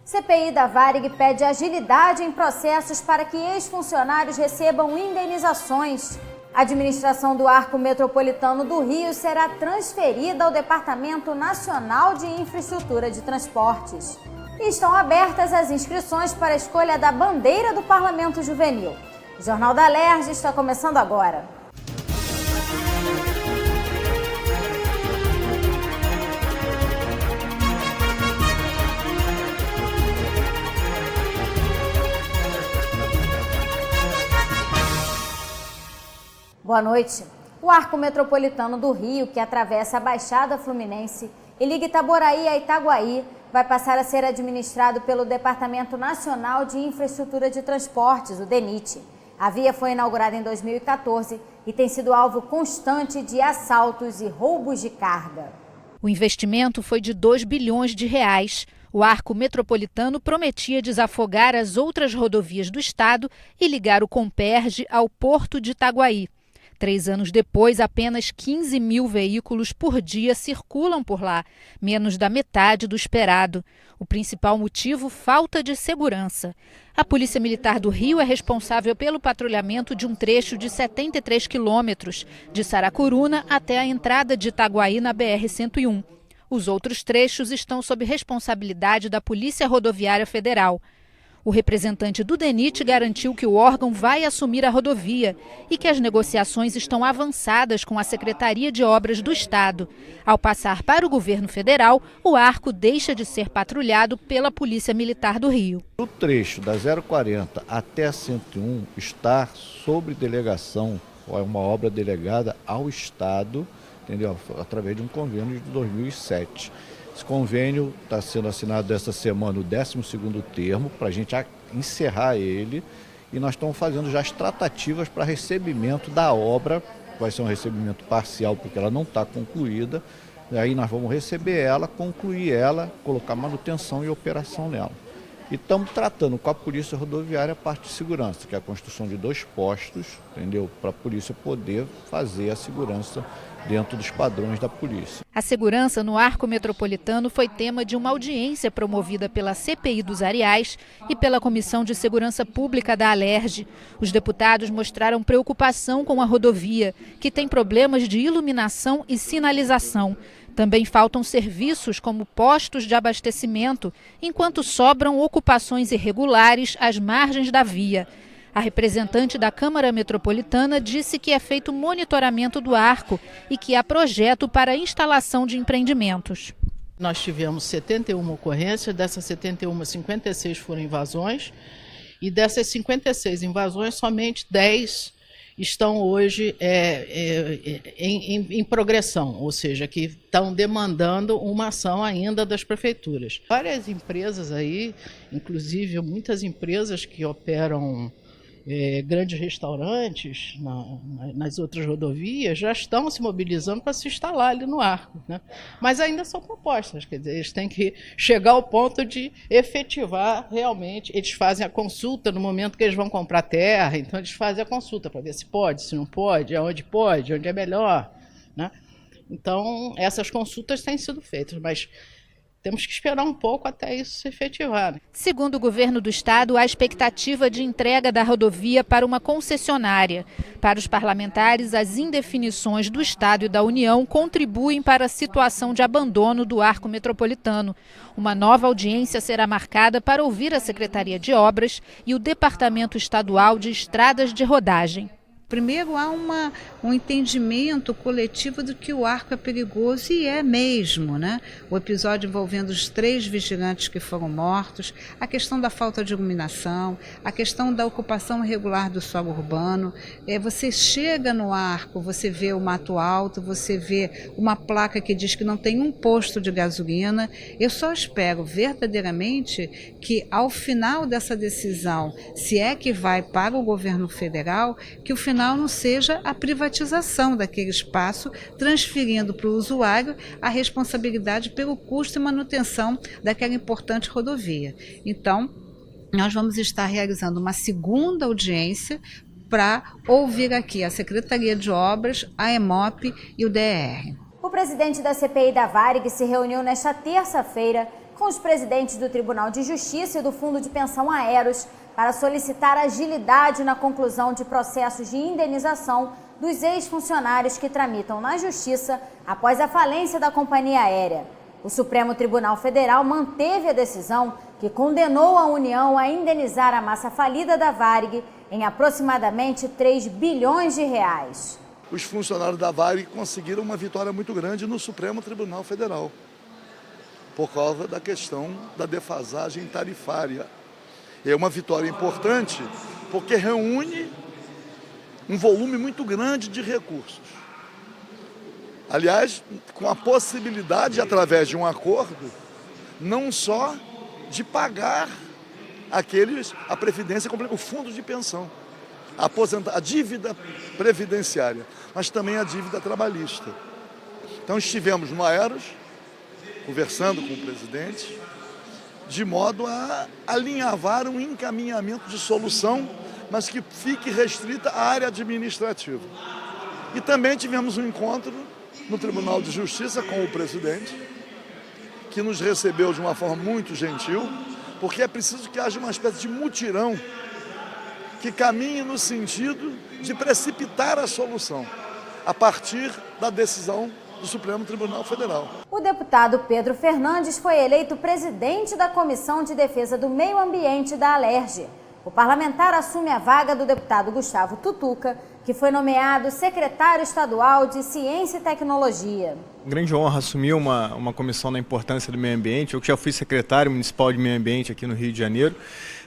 CPI da Varig pede agilidade em processos para que ex-funcionários recebam indenizações. A administração do Arco Metropolitano do Rio será transferida ao Departamento Nacional de Infraestrutura de Transportes. E estão abertas as inscrições para a escolha da bandeira do Parlamento Juvenil. O Jornal da Alerj está começando agora. Boa noite. O Arco Metropolitano do Rio, que atravessa a Baixada Fluminense e liga Itaboraí a Itaguaí, vai passar a ser administrado pelo Departamento Nacional de Infraestrutura de Transportes, o DENIT. A via foi inaugurada em 2014 e tem sido alvo constante de assaltos e roubos de carga. O investimento foi de 2 bilhões de reais. O Arco Metropolitano prometia desafogar as outras rodovias do estado e ligar o Comperj ao Porto de Itaguaí. 3 anos depois, apenas 15 mil veículos por dia circulam por lá, menos da metade do esperado. O principal motivo, falta de segurança. A Polícia Militar do Rio é responsável pelo patrulhamento de um trecho de 73 quilômetros, de Saracuruna até a entrada de Itaguaí na BR-101. Os outros trechos estão sob responsabilidade da Polícia Rodoviária Federal. O representante do DENIT garantiu que o órgão vai assumir a rodovia e que as negociações estão avançadas com a Secretaria de Obras do Estado. Ao passar para o governo federal, o arco deixa de ser patrulhado pela Polícia Militar do Rio. O trecho da 040 até a 101 está sob delegação, é uma obra delegada ao Estado, entendeu? Através de um convênio de 2007. Esse convênio está sendo assinado essa semana, o 12º termo, para a gente encerrar ele. E nós estamos fazendo já as tratativas para recebimento da obra. Vai ser um recebimento parcial, porque ela não está concluída. E aí nós vamos receber ela, concluir ela, colocar manutenção e operação nela. E estamos tratando com a Polícia Rodoviária a parte de segurança, que é a construção de 2 postos, entendeu? Para a polícia poder fazer a segurança dentro dos padrões da polícia. A segurança no Arco Metropolitano foi tema de uma audiência promovida pela CPI dos Areais e pela Comissão de Segurança Pública da Alerj. Os deputados mostraram preocupação com a rodovia, que tem problemas de iluminação e sinalização. Também faltam serviços como postos de abastecimento, enquanto sobram ocupações irregulares às margens da via. A representante da Câmara Metropolitana disse que é feito monitoramento do arco e que há projeto para a instalação de empreendimentos. Nós tivemos 71 ocorrências, dessas 71, 56 foram invasões, e dessas 56 invasões, somente 10 estão hoje em progressão, ou seja, que estão demandando uma ação ainda das prefeituras. Várias empresas aí, inclusive muitas empresas que operam grandes restaurantes nas outras rodovias já estão se mobilizando para se instalar ali no arco, né? Mas ainda são propostas, quer dizer, eles têm que chegar ao ponto de efetivar realmente. Eles fazem a consulta no momento que eles vão comprar terra, então eles fazem a consulta para ver se pode, se não pode, onde é melhor, né? Então essas consultas têm sido feitas, mas temos que esperar um pouco até isso se efetivar. Segundo o governo do estado, há expectativa de entrega da rodovia para uma concessionária. Para os parlamentares, as indefinições do estado e da União contribuem para a situação de abandono do Arco Metropolitano. Uma nova audiência será marcada para ouvir a Secretaria de Obras e o Departamento Estadual de Estradas de Rodagem. Primeiro, há um entendimento coletivo de que o arco é perigoso, e é mesmo, né? O episódio envolvendo os 3 vigilantes que foram mortos, a questão da falta de iluminação, a questão da ocupação irregular do solo urbano. Você chega no arco, você vê o mato alto, você vê uma placa que diz que não tem um posto de gasolina. Eu só espero verdadeiramente que, ao final dessa decisão, se é que vai para o governo federal, que o final não seja a privatização daquele espaço, transferindo para o usuário a responsabilidade pelo custo e manutenção daquela importante rodovia. Então, nós vamos estar realizando uma segunda audiência para ouvir aqui a Secretaria de Obras, a EMOP e o DR. O presidente da CPI da Varig se reuniu nesta terça-feira com os presidentes do Tribunal de Justiça e do Fundo de Pensão Aeros para solicitar agilidade na conclusão de processos de indenização dos ex-funcionários que tramitam na Justiça após a falência da companhia aérea. O Supremo Tribunal Federal manteve a decisão que condenou a União a indenizar a massa falida da Varig em aproximadamente 3 bilhões de reais. Os funcionários da Varig conseguiram uma vitória muito grande no Supremo Tribunal Federal, por causa da questão da defasagem tarifária. É uma vitória importante porque reúne um volume muito grande de recursos. Aliás, com a possibilidade, através de um acordo, não só de pagar a previdência, o fundo de pensão, a dívida previdenciária, mas também a dívida trabalhista. Então estivemos no Aeros, conversando com o presidente, de modo a alinhavar um encaminhamento de solução, mas que fique restrita à área administrativa. E também tivemos um encontro no Tribunal de Justiça com o presidente, que nos recebeu de uma forma muito gentil, porque é preciso que haja uma espécie de mutirão que caminhe no sentido de precipitar a solução, a partir da decisão do Supremo Tribunal Federal. O deputado Pedro Fernandes foi eleito presidente da Comissão de Defesa do Meio Ambiente da Alerj. O parlamentar assume a vaga do deputado Gustavo Tutuca, que foi nomeado secretário estadual de Ciência e Tecnologia. Grande honra assumir uma comissão da importância do meio ambiente. Eu que já fui secretário municipal de meio ambiente aqui no Rio de Janeiro,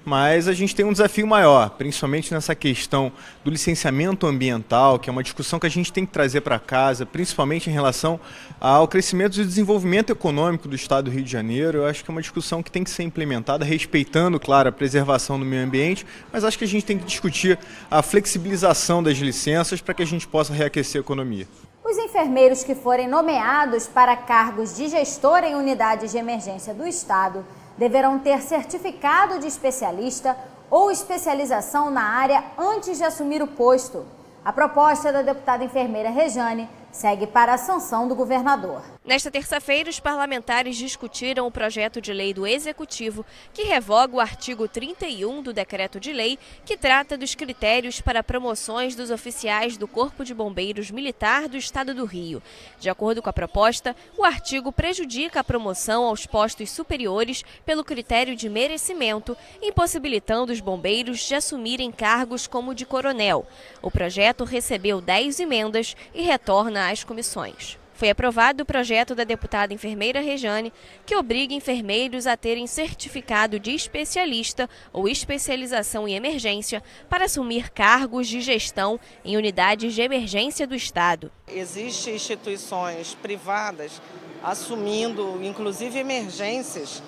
mas a gente tem um desafio maior, principalmente nessa questão do licenciamento ambiental, que é uma discussão que a gente tem que trazer para casa, principalmente em relação ao crescimento e desenvolvimento econômico do estado do Rio de Janeiro. Eu acho que é uma discussão que tem que ser implementada, respeitando, claro, a preservação do meio ambiente, mas acho que a gente tem que discutir a flexibilização das licenças para que a gente possa reaquecer a economia. Os enfermeiros que forem nomeados para cargos de gestor em unidades de emergência do Estado deverão ter certificado de especialista ou especialização na área antes de assumir o posto. A proposta da deputada enfermeira Rejane segue para a sanção do governador. Nesta terça-feira, os parlamentares discutiram o projeto de lei do Executivo que revoga o artigo 31 do decreto de lei que trata dos critérios para promoções dos oficiais do Corpo de Bombeiros Militar do Estado do Rio. De acordo com a proposta, o artigo prejudica a promoção aos postos superiores pelo critério de merecimento, impossibilitando os bombeiros de assumirem cargos como o de coronel. O projeto recebeu 10 emendas e retorna às comissões. Foi aprovado o projeto da deputada enfermeira Rejane, que obriga enfermeiros a terem certificado de especialista ou especialização em emergência para assumir cargos de gestão em unidades de emergência do Estado. Existem instituições privadas assumindo, inclusive, emergências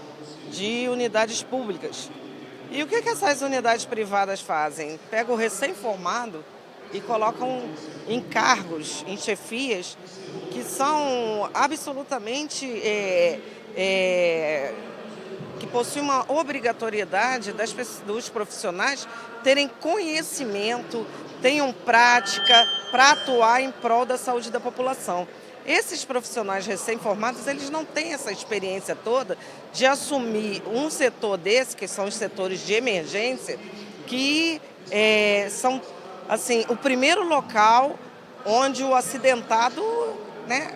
de unidades públicas. E o que essas unidades privadas fazem? Pegam o recém-formado e colocam em cargos, em chefias, que são absolutamente, que possuem uma obrigatoriedade dos profissionais terem conhecimento, tenham prática para atuar em prol da saúde da população. Esses profissionais recém-formados, eles não têm essa experiência toda de assumir um setor desse, que são os setores de emergência, que são assim, o primeiro local onde o acidentado, né,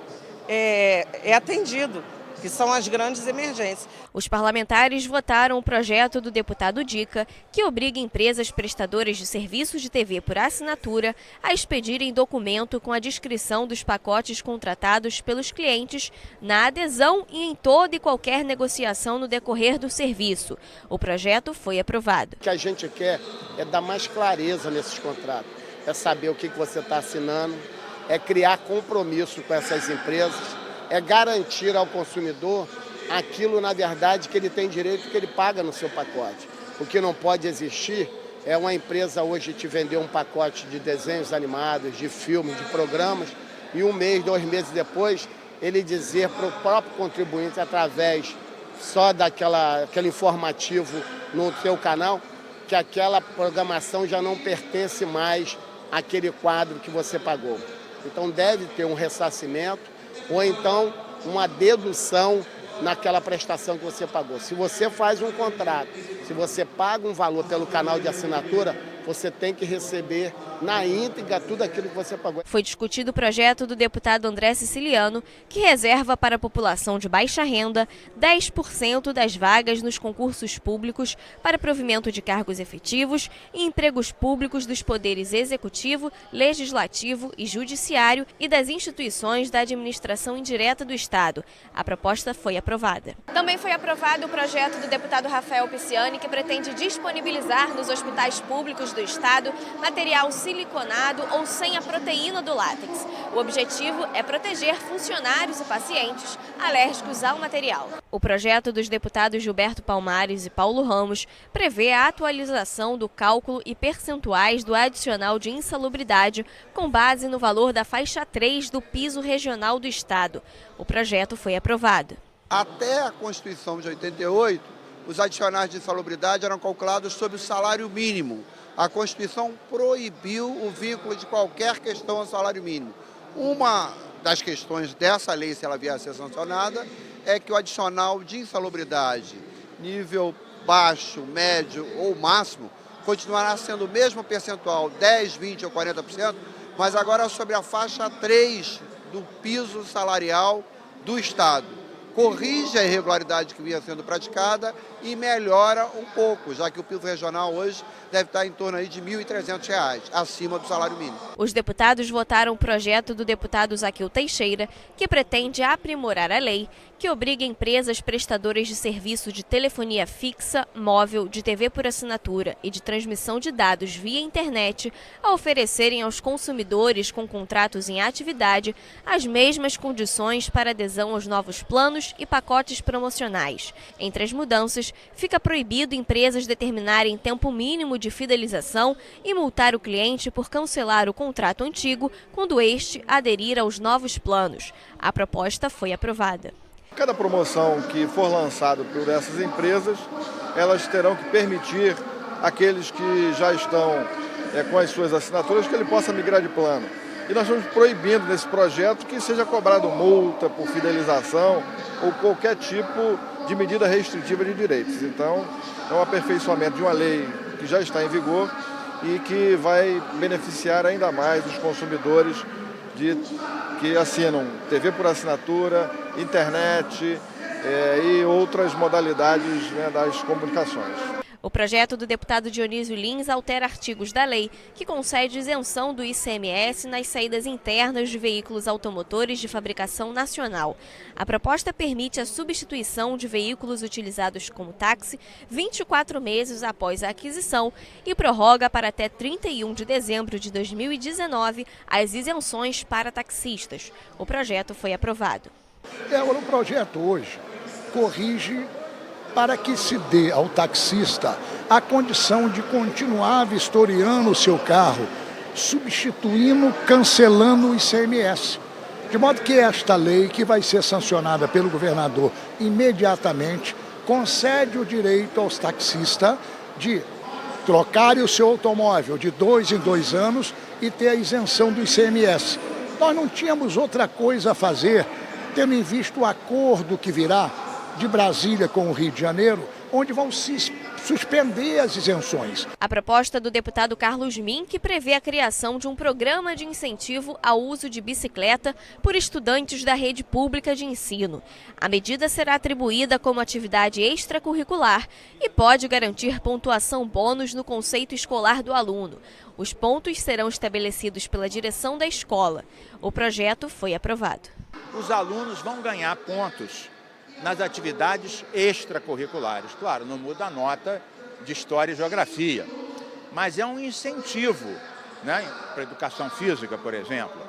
é atendido, que são as grandes emergências. Os parlamentares votaram o projeto do deputado Dica, que obriga empresas prestadoras de serviços de TV por assinatura a expedirem documento com a descrição dos pacotes contratados pelos clientes na adesão e em toda e qualquer negociação no decorrer do serviço. O projeto foi aprovado. O que a gente quer é dar mais clareza nesses contratos, é saber o que você está assinando, é criar compromisso com essas empresas, é garantir ao consumidor aquilo, na verdade, que ele tem direito, que ele paga no seu pacote. O que não pode existir é uma empresa hoje te vender um pacote de desenhos animados, de filmes, de programas, e 1 mês, 2 meses depois, ele dizer para o próprio contribuinte, através só daquele informativo no seu canal, que aquela programação já não pertence mais àquele quadro que você pagou. Então deve ter um ressarcimento, ou então uma dedução naquela prestação que você pagou. Se você faz um contrato, se você paga um valor pelo canal de assinatura, você tem que receber na íntegra tudo aquilo que você pagou. Foi discutido o projeto do deputado André Siciliano, que reserva para a população de baixa renda 10% das vagas nos concursos públicos para provimento de cargos efetivos e empregos públicos dos poderes executivo, legislativo e judiciário e das instituições da administração indireta do Estado. A proposta foi aprovada. Também foi aprovado o projeto do deputado Rafael Pisciani, que pretende disponibilizar nos hospitais públicos do Estado material siliconado ou sem a proteína do látex. O objetivo é proteger funcionários e pacientes alérgicos ao material. O projeto dos deputados Gilberto Palmares e Paulo Ramos prevê a atualização do cálculo e percentuais do adicional de insalubridade com base no valor da faixa 3 do piso regional do Estado. O projeto foi aprovado. Até a Constituição de 88, os adicionais de insalubridade eram calculados sobre o salário mínimo. A Constituição proibiu o vínculo de qualquer questão ao salário mínimo. Uma das questões dessa lei, se ela vier a ser sancionada, é que o adicional de insalubridade, nível baixo, médio ou máximo, continuará sendo o mesmo percentual, 10, 20 ou 40%, mas agora sobre a faixa 3 do piso salarial do Estado. Corrige a irregularidade que vinha sendo praticada e melhora um pouco, já que o piso regional hoje deve estar em torno aí de R$ 1.300, acima do salário mínimo. Os deputados votaram o projeto do deputado Zaqueu Teixeira, que pretende aprimorar a lei, que obriga empresas prestadoras de serviço de telefonia fixa, móvel, de TV por assinatura e de transmissão de dados via internet a oferecerem aos consumidores com contratos em atividade as mesmas condições para adesão aos novos planos e pacotes promocionais. Entre as mudanças, fica proibido empresas determinarem tempo mínimo de fidelização e multar o cliente por cancelar o contrato antigo quando este aderir aos novos planos. A proposta foi aprovada. Cada promoção que for lançada por essas empresas, elas terão que permitir àqueles que já estão com as suas assinaturas que ele possa migrar de plano. E nós estamos proibindo nesse projeto que seja cobrado multa por fidelização ou qualquer tipo de medida restritiva de direitos. Então, é um aperfeiçoamento de uma lei que já está em vigor e que vai beneficiar ainda mais os consumidores que assinam TV por assinatura, internet e outras modalidades das comunicações. O projeto do deputado Dionísio Lins altera artigos da lei que concede isenção do ICMS nas saídas internas de veículos automotores de fabricação nacional. A proposta permite a substituição de veículos utilizados como táxi 24 meses após a aquisição e prorroga para até 31 de dezembro de 2019 as isenções para taxistas. O projeto foi aprovado. O projeto hoje corrige para que se dê ao taxista a condição de continuar vistoriando o seu carro, substituindo, cancelando o ICMS. De modo que esta lei, que vai ser sancionada pelo governador imediatamente, concede o direito aos taxistas de trocarem o seu automóvel de 2 em 2 anos e ter a isenção do ICMS. Nós não tínhamos outra coisa a fazer, tendo em vista o acordo que virá de Brasília com o Rio de Janeiro, onde vão se suspender as isenções. A proposta do deputado Carlos Mink prevê a criação de um programa de incentivo ao uso de bicicleta por estudantes da rede pública de ensino. A medida será atribuída como atividade extracurricular e pode garantir pontuação bônus no conceito escolar do aluno. Os pontos serão estabelecidos pela direção da escola. O projeto foi aprovado. Os alunos vão ganhar pontos nas atividades extracurriculares. Claro, não muda a nota de História e Geografia, mas é um incentivo, para a educação física, por exemplo.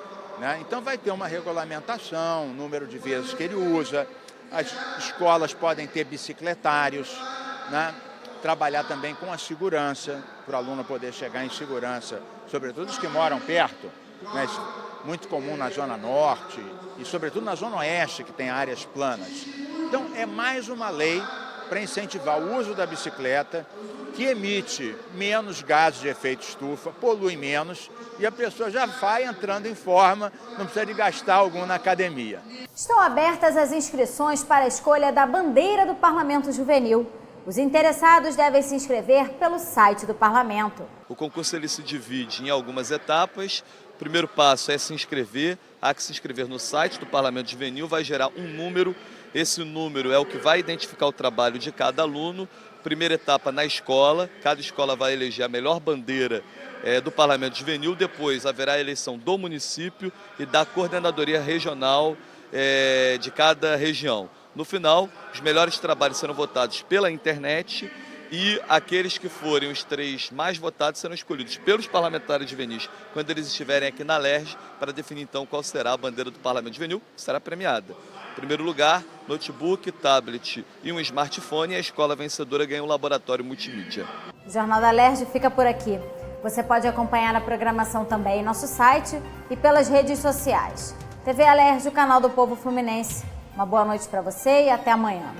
Então vai ter uma regulamentação, número de vezes que ele usa, as escolas podem ter bicicletários, trabalhar também com a segurança, para o aluno poder chegar em segurança, sobretudo os que moram perto, muito comum na Zona Norte e sobretudo na Zona Oeste, que tem áreas planas. Então, é mais uma lei para incentivar o uso da bicicleta, que emite menos gases de efeito estufa, polui menos e a pessoa já vai entrando em forma, não precisa de gastar algum na academia. Estão abertas as inscrições para a escolha da bandeira do Parlamento Juvenil. Os interessados devem se inscrever pelo site do Parlamento. O concurso ele se divide em algumas etapas. O primeiro passo é se inscrever. Há que se inscrever no site do Parlamento Juvenil, vai gerar um número. Esse número é o que vai identificar o trabalho de cada aluno. Primeira etapa na escola, cada escola vai eleger a melhor bandeira do Parlamento Juvenil. Depois haverá a eleição do município e da coordenadoria regional de cada região. No final, os melhores trabalhos serão votados pela internet e aqueles que forem os 3 mais votados serão escolhidos pelos parlamentares juvenis quando eles estiverem aqui na LERJ para definir então qual será a bandeira do Parlamento Juvenil que será premiada. Em primeiro lugar, notebook, tablet e um smartphone, e a escola vencedora ganha um laboratório multimídia. O Jornal da LERJ fica por aqui. Você pode acompanhar a programação também em nosso site e pelas redes sociais. TV LERJ, o canal do povo fluminense. Uma boa noite para você e até amanhã.